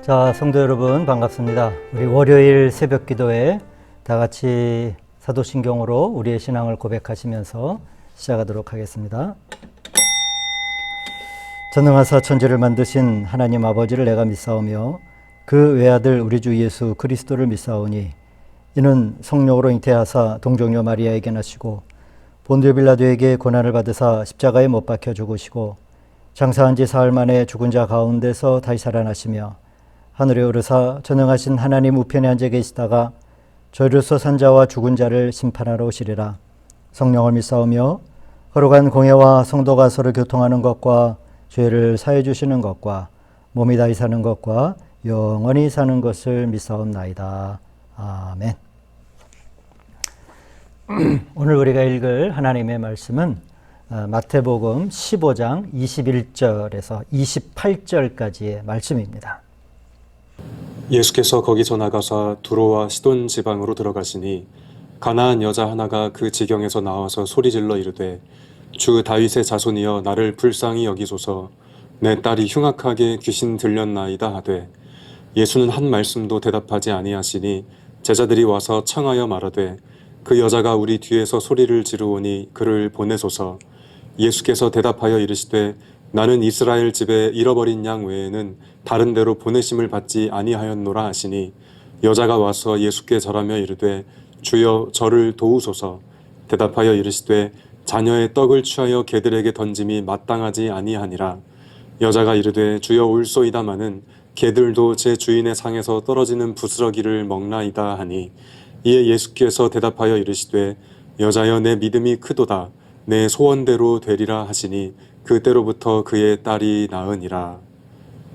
자, 성도 여러분 반갑습니다. 우리 월요일 새벽 기도에 다 같이 사도신경으로 우리의 신앙을 고백하시면서 시작하도록 하겠습니다. 전능하사 천지를 만드신 하나님 아버지를 내가 믿사오며 그 외아들 우리 주 예수 그리스도를 믿사오니 이는 성령으로 잉태하사 동정녀 마리아에게 나시고 본디오 빌라도에게 고난을 받으사 십자가에 못 박혀 죽으시고 장사한 지 사흘 만에 죽은 자 가운데서 다시 살아나시며 하늘에 오르사 전능하신 하나님 우편에 앉아 계시다가 저희로서 산 자와 죽은 자를 심판하러 오시리라. 성령을 믿사오며 거룩한 공회와 성도가 서로 교통하는 것과 죄를 사해 주시는 것과 몸이 다시 사는 것과 영원히 사는 것을 믿사옵나이다. 아멘. 오늘 우리가 읽을 하나님의 말씀은 마태복음 15장 21절에서 28절까지의 말씀입니다. 예수께서 거기서 나가사 두로와 시돈 지방으로 들어가시니 가나안 여자 하나가 그 지경에서 나와서 소리질러 이르되 주 다윗의 자손이여 나를 불쌍히 여기소서 내 딸이 흉악하게 귀신 들렸나이다 하되 예수는 한 말씀도 대답하지 아니하시니 제자들이 와서 청하여 말하되 그 여자가 우리 뒤에서 소리를 지르오니 그를 보내소서. 예수께서 대답하여 이르시되 나는 이스라엘 집에 잃어버린 양 외에는 다른 데로 보내심을 받지 아니하였노라 하시니 여자가 와서 예수께 절하며 이르되 주여 저를 도우소서. 대답하여 이르시되 자녀의 떡을 취하여 개들에게 던짐이 마땅하지 아니하니라. 여자가 이르되 주여 올소이다마는 개들도 제 주인의 상에서 떨어지는 부스러기를 먹나이다 하니 이에 예수께서 대답하여 이르시되 여자여 내 믿음이 크도다 내 소원대로 되리라 하시니 그때로부터 그의 딸이 나으니라.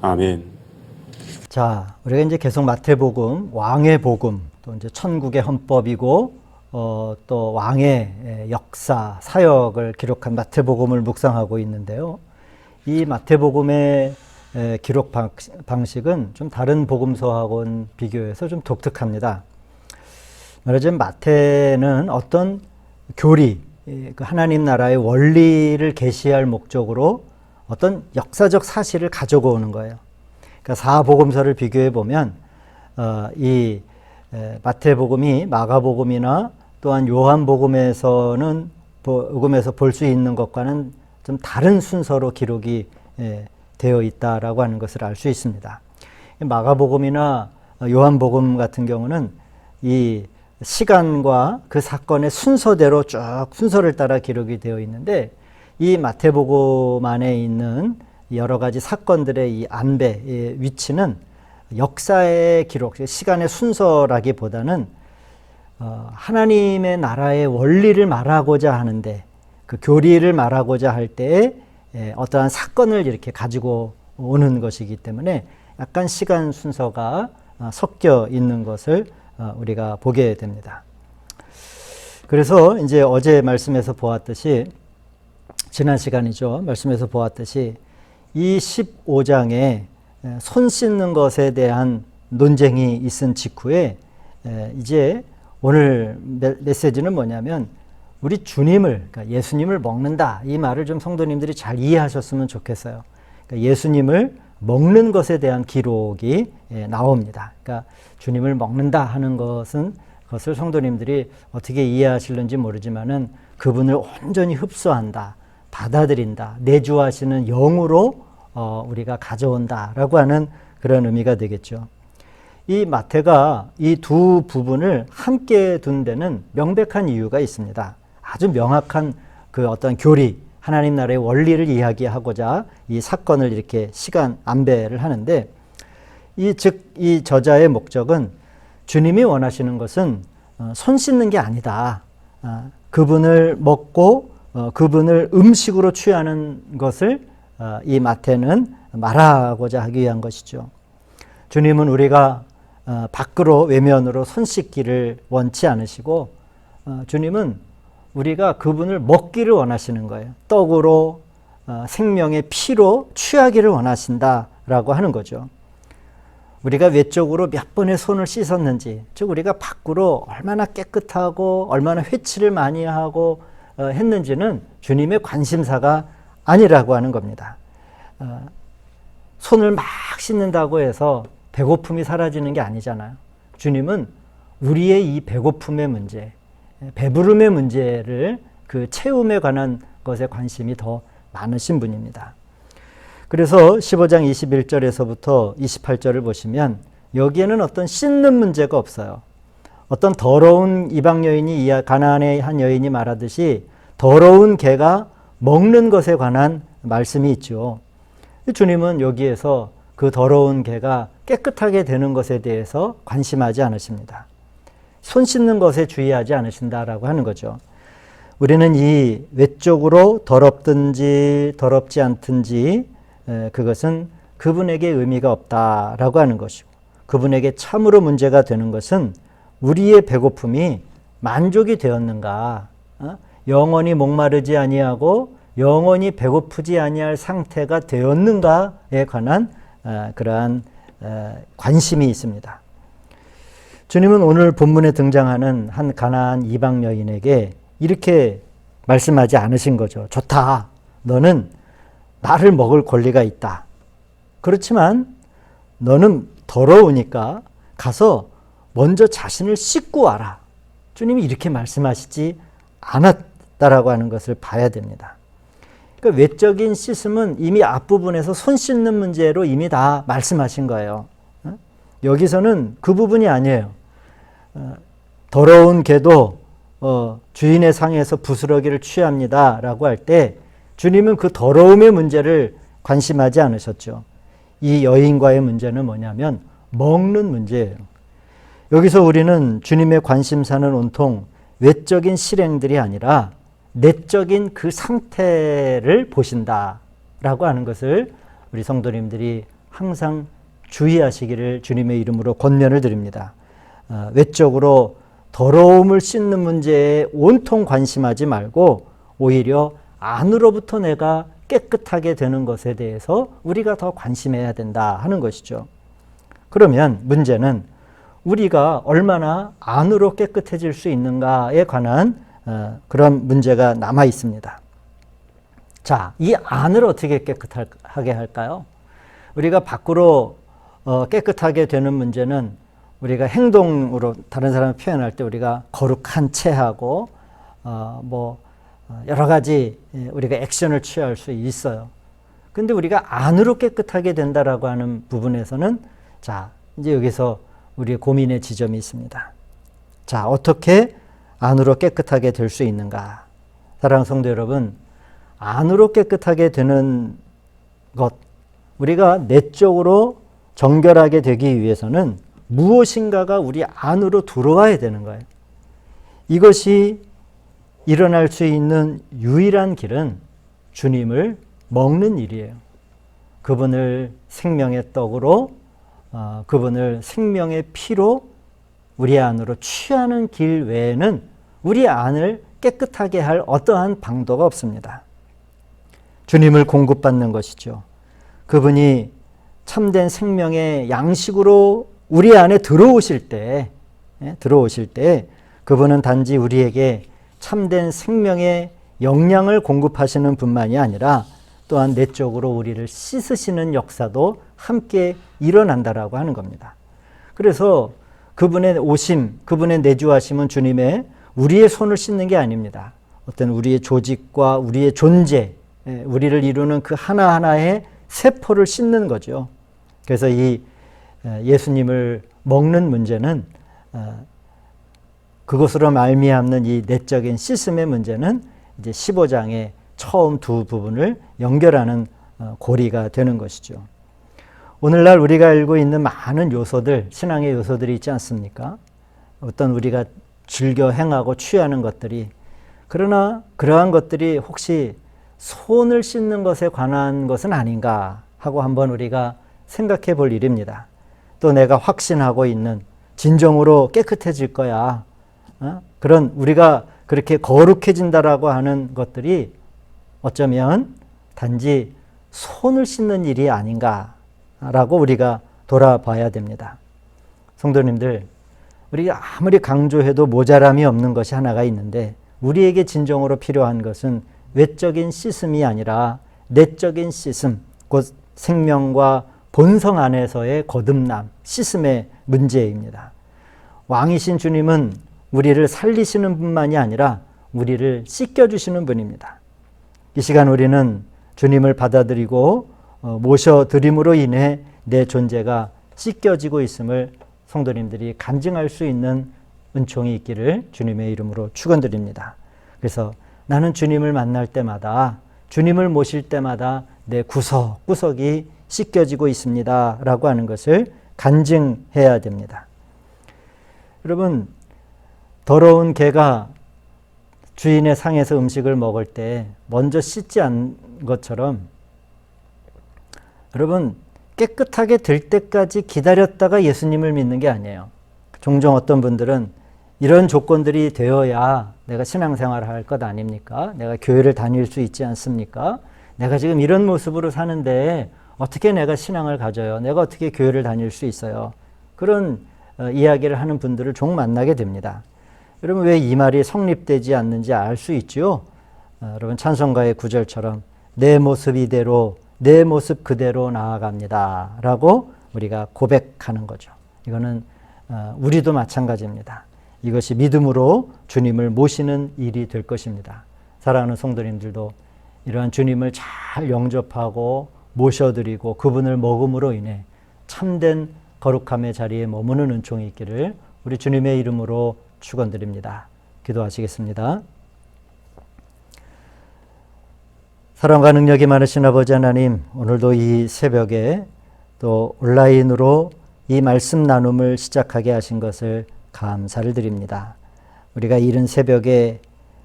아멘. 자, 우리가 이제 계속 마태복음, 왕의 복음, 또 이제 천국의 헌법이고, 또 왕의 역사, 사역을 기록한 마태복음을 묵상하고 있는데요. 이 마태복음의 기록 방식은 좀 다른 복음서하고는 비교해서 좀 독특합니다. 말하자면 마태는 어떤 교리, 하나님 나라의 원리를 계시할 목적으로 어떤 역사적 사실을 가지고 오는 거예요. 그러니까 사복음서를 비교해 보면 이 마태복음이 마가복음이나 또한 요한복음에서는 복음에서 볼 수 있는 것과는 좀 다른 순서로 기록이 되어 있다라고 하는 것을 알 수 있습니다. 마가복음이나 요한복음 같은 경우는 이 시간과 그 사건의 순서대로 쭉 순서를 따라 기록이 되어 있는데 이 마태복음 안에 있는 여러 가지 사건들의 이 안배의 위치는 역사의 기록, 시간의 순서라기보다는 하나님의 나라의 원리를 말하고자 하는데 그 교리를 말하고자 할 때에 어떠한 사건을 이렇게 가지고 오는 것이기 때문에 약간 시간 순서가 섞여 있는 것을 우리가 보게 됩니다. 그래서 이제 어제 말씀에서 보았듯이 지난 시간이죠. 말씀에서 보았듯이 이 15장에 손 씻는 것에 대한 논쟁이 있은 직후에 이제 오늘 메시지는 뭐냐면 우리 주님을, 그러니까 예수님을 먹는다. 이 말을 좀 성도님들이 잘 이해하셨으면 좋겠어요. 그러니까 예수님을 먹는 것에 대한 기록이 나옵니다. 그러니까 주님을 먹는다 하는 것을 성도님들이 어떻게 이해하실는지 모르지만은 그분을 온전히 흡수한다, 받아들인다, 내주하시는 영으로 우리가 가져온다라고 하는 그런 의미가 되겠죠. 이 마태가 이 두 부분을 함께 둔 데는 명백한 이유가 있습니다. 아주 명확한 그 어떤 교리, 하나님 나라의 원리를 이야기하고자 이 사건을 이렇게 시간 안배를 하는데 이 저자의 목적은 주님이 원하시는 것은 손 씻는 게 아니다. 그분을 먹고 그분을 음식으로 취하는 것을 이 마태는 말하고자 하기 위한 것이죠. 주님은 우리가 밖으로 외면으로 손 씻기를 원치 않으시고 주님은 우리가 그분을 먹기를 원하시는 거예요. 떡으로 생명의 피로 취하기를 원하신다라고 하는 거죠. 우리가 외적으로 몇 번의 손을 씻었는지, 즉 우리가 밖으로 얼마나 깨끗하고 얼마나 회치를 많이 하고 했는지는 주님의 관심사가 아니라고 하는 겁니다. 손을 막 씻는다고 해서 배고픔이 사라지는 게 아니잖아요. 주님은 우리의 이 배고픔의 문제, 배부름의 문제를 그 채움에 관한 것에 관심이 더 많으신 분입니다. 그래서 15장 21절에서부터 28절을 보시면 여기에는 어떤 씻는 문제가 없어요. 어떤 더러운 이방 여인이 가나안의 한 여인이 말하듯이 더러운 개가 먹는 것에 관한 말씀이 있죠. 주님은 여기에서 그 더러운 개가 깨끗하게 되는 것에 대해서 관심하지 않으십니다. 손 씻는 것에 주의하지 않으신다라고 하는 거죠. 우리는 이 외적으로 더럽든지 더럽지 않든지 그것은 그분에게 의미가 없다라고 하는 것이고, 그분에게 참으로 문제가 되는 것은 우리의 배고픔이 만족이 되었는가, 영원히 목마르지 아니하고 영원히 배고프지 아니할 상태가 되었는가에 관한 그러한 관심이 있습니다. 주님은 오늘 본문에 등장하는 한 가나안 이방 여인에게 이렇게 말씀하지 않으신 거죠. 좋다. 너는 나를 먹을 권리가 있다. 그렇지만 너는 더러우니까 가서 먼저 자신을 씻고 와라. 주님이 이렇게 말씀하시지 않았다라고 하는 것을 봐야 됩니다. 그러니까 외적인 씻음은 이미 앞부분에서 손 씻는 문제로 이미 다 말씀하신 거예요. 여기서는 그 부분이 아니에요. 더러운 개도 주인의 상에서 부스러기를 취합니다 라고 할 때 주님은 그 더러움의 문제를 관심하지 않으셨죠. 이 여인과의 문제는 뭐냐면 먹는 문제예요. 여기서 우리는 주님의 관심사는 온통 외적인 실행들이 아니라 내적인 그 상태를 보신다라고 하는 것을 우리 성도님들이 항상 주의하시기를 주님의 이름으로 권면을 드립니다. 외적으로 더러움을 씻는 문제에 온통 관심하지 말고 오히려 안으로부터 내가 깨끗하게 되는 것에 대해서 우리가 더 관심해야 된다 하는 것이죠. 그러면 문제는 우리가 얼마나 안으로 깨끗해질 수 있는가에 관한 그런 문제가 남아 있습니다. 자, 이 안을 어떻게 깨끗하게 할까요? 우리가 밖으로 깨끗하게 되는 문제는 우리가 행동으로 다른 사람을 표현할 때 우리가 거룩한 체하고 여러 가지 우리가 액션을 취할 수 있어요. 근데 우리가 안으로 깨끗하게 된다라고 하는 부분에서는 자, 이제 여기서 우리의 고민의 지점이 있습니다. 자, 어떻게 안으로 깨끗하게 될 수 있는가? 사랑하는 성도 여러분, 안으로 깨끗하게 되는 것, 우리가 내적으로 정결하게 되기 위해서는 무엇인가가 우리 안으로 들어와야 되는 거예요. 이것이 일어날 수 있는 유일한 길은 주님을 먹는 일이에요. 그분을 생명의 떡으로, 그분을 생명의 피로 우리 안으로 취하는 길 외에는 우리 안을 깨끗하게 할 어떠한 방도가 없습니다. 주님을 공급받는 것이죠. 그분이 참된 생명의 양식으로 우리 안에 들어오실 때 그분은 단지 우리에게 참된 생명의 영양을 공급하시는 분만이 아니라 또한 내적으로 우리를 씻으시는 역사도 함께 일어난다라고 하는 겁니다. 그래서 그분의 오심, 그분의 내주하심은 주님의 우리의 손을 씻는 게 아닙니다. 어떤 우리의 조직과 우리의 존재, 우리를 이루는 그 하나하나의 세포를 씻는 거죠. 그래서 이 예수님을 먹는 문제는 그것으로 말미암는 이 내적인 씻음의 문제는 이제 15장의 처음 두 부분을 연결하는 고리가 되는 것이죠. 오늘날 우리가 알고 있는 많은 요소들, 신앙의 요소들이 있지 않습니까? 어떤 우리가 즐겨 행하고 취하는 것들이, 그러나 그러한 것들이 혹시 손을 씻는 것에 관한 것은 아닌가 하고 한번 우리가 생각해 볼 일입니다. 또 내가 확신하고 있는 진정으로 깨끗해질 거야. 그런 우리가 그렇게 거룩해진다라고 하는 것들이 어쩌면 단지 손을 씻는 일이 아닌가라고 우리가 돌아봐야 됩니다. 성도님들, 우리가 아무리 강조해도 모자람이 없는 것이 하나가 있는데 우리에게 진정으로 필요한 것은 외적인 씻음이 아니라 내적인 씻음, 곧 생명과 본성 안에서의 거듭남, 씻음의 문제입니다. 왕이신 주님은 우리를 살리시는 분만이 아니라 우리를 씻겨주시는 분입니다. 이 시간 우리는 주님을 받아들이고 모셔드림으로 인해 내 존재가 씻겨지고 있음을 성도님들이 간증할 수 있는 은총이 있기를 주님의 이름으로 축원드립니다. 그래서 나는 주님을 만날 때마다, 주님을 모실 때마다 내 구석구석이 씻겨지고 있습니다 라고 하는 것을 간증해야 됩니다. 여러분, 더러운 개가 주인의 상에서 음식을 먹을 때 먼저 씻지 않은 것처럼 여러분, 깨끗하게 될 때까지 기다렸다가 예수님을 믿는 게 아니에요. 종종 어떤 분들은 이런 조건들이 되어야 내가 신앙생활을 할 것 아닙니까? 내가 교회를 다닐 수 있지 않습니까? 내가 지금 이런 모습으로 사는데 어떻게 내가 신앙을 가져요? 내가 어떻게 교회를 다닐 수 있어요? 그런 이야기를 하는 분들을 종 만나게 됩니다. 여러분, 왜 이 말이 성립되지 않는지 알 수 있죠? 여러분, 찬송가의 구절처럼 내 모습 이대로, 내 모습 그대로 나아갑니다 라고 우리가 고백하는 거죠. 이거는 우리도 마찬가지입니다. 이것이 믿음으로 주님을 모시는 일이 될 것입니다. 사랑하는 성도님들도 이러한 주님을 잘 영접하고 모셔드리고 그분을 먹음으로 인해 참된 거룩함의 자리에 머무는 은총이 있기를 우리 주님의 이름으로 축원드립니다. 기도하시겠습니다. 사랑과 능력이 많으신 아버지 하나님, 오늘도 이 새벽에 또 온라인으로 이 말씀 나눔을 시작하게 하신 것을 감사를 드립니다. 우리가 이른 새벽에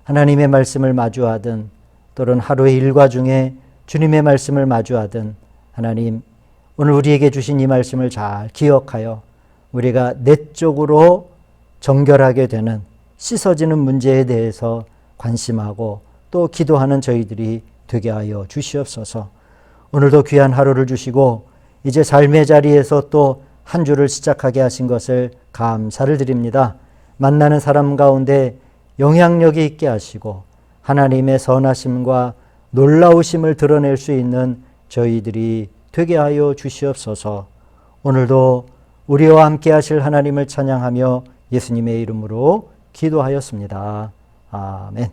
하나님의 말씀을 마주하든 또는 하루의 일과 중에 주님의 말씀을 마주하든 하나님, 오늘 우리에게 주신 이 말씀을 잘 기억하여 우리가 내적으로 정결하게 되는, 씻어지는 문제에 대해서 관심하고 또 기도하는 저희들이 되게 하여 주시옵소서. 오늘도 귀한 하루를 주시고 이제 삶의 자리에서 또 한 주를 시작하게 하신 것을 감사를 드립니다. 만나는 사람 가운데 영향력이 있게 하시고 하나님의 선하심과 놀라우심을 드러낼 수 있는 저희들이 되게 하여 주시옵소서. 오늘도 우리와 함께 하실 하나님을 찬양하며 예수님의 이름으로 기도하였습니다. 아멘.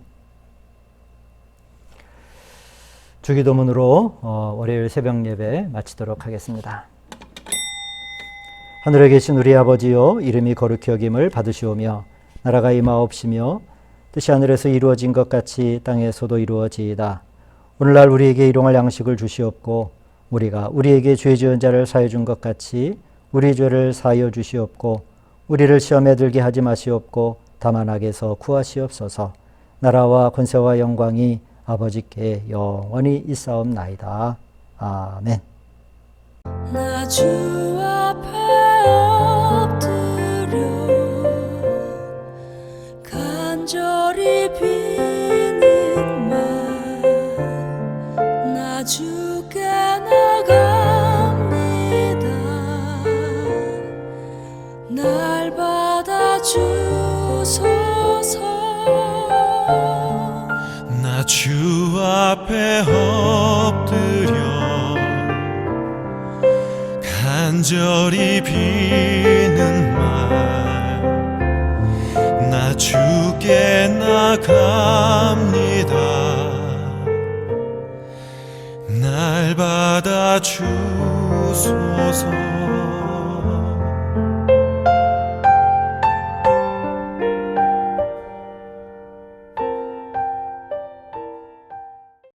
주기도문으로 월요일 새벽 예배 마치도록 하겠습니다. 하늘에 계신 우리 아버지여, 이름이 거룩히 여김을 받으시오며 나라가 임하옵시며 뜻이 하늘에서 이루어진 것 같이 땅에서도 이루어지이다. 오늘날 우리에게 일용할 양식을 주시옵고 우리가 우리에게 죄 지은 자를 사해 준 것 같이 우리 죄를 사하여 주시옵고 우리를 시험에 들게 하지 마시옵고 다만 악에서 구하시옵소서. 나라와 권세와 영광이 아버지께 영원히 있사옵나이다. 아멘. 나 주 앞에 엎드려 간절히 비는 말, 나 주께 나갑니다. 날 받아주소서. 나 주 앞에 엎드려 간절히 비는 말, 나 주께 나갑니다. 날 받아주소서.